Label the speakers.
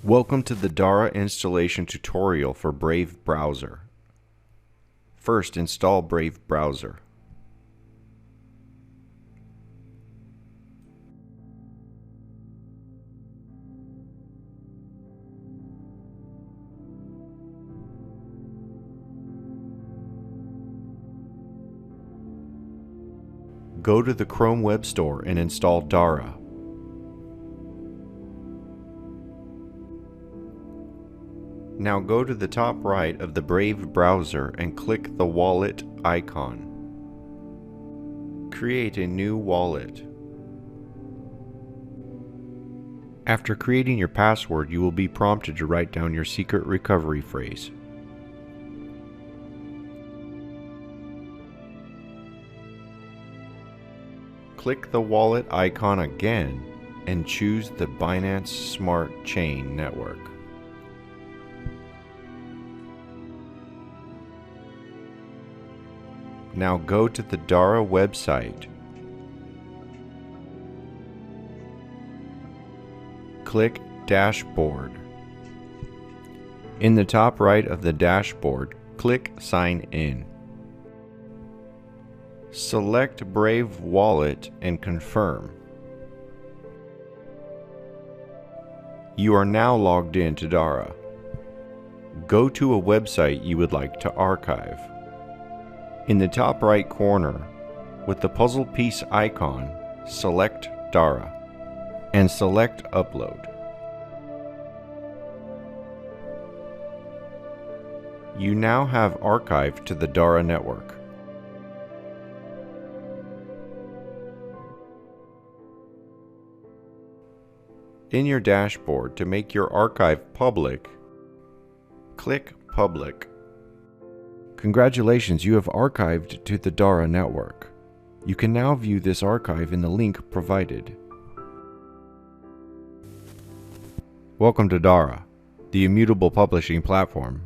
Speaker 1: Welcome to the DARA installation tutorial for Brave Browser. First, install Brave Browser. Go to the Chrome Web Store and install DARA. Now go to the top right of the Brave browser and click the wallet icon. Create a new wallet. After creating your password, you will be prompted to write down your secret recovery phrase. Click the wallet icon again and choose the Binance Smart Chain network. Now go to the DARA website. Click Dashboard. In the top right of the dashboard, click Sign In. Select Brave Wallet and confirm. You are now logged in to DARA. Go to a website you would like to archive. In the top right corner, with the puzzle piece icon, select DARA and select Upload. You now have archived to the DARA network. In your dashboard, to make your archive public, click Public. Congratulations, you have archived to the DARA network. You can now view this archive in the link provided. Welcome to DARA, the immutable publishing platform.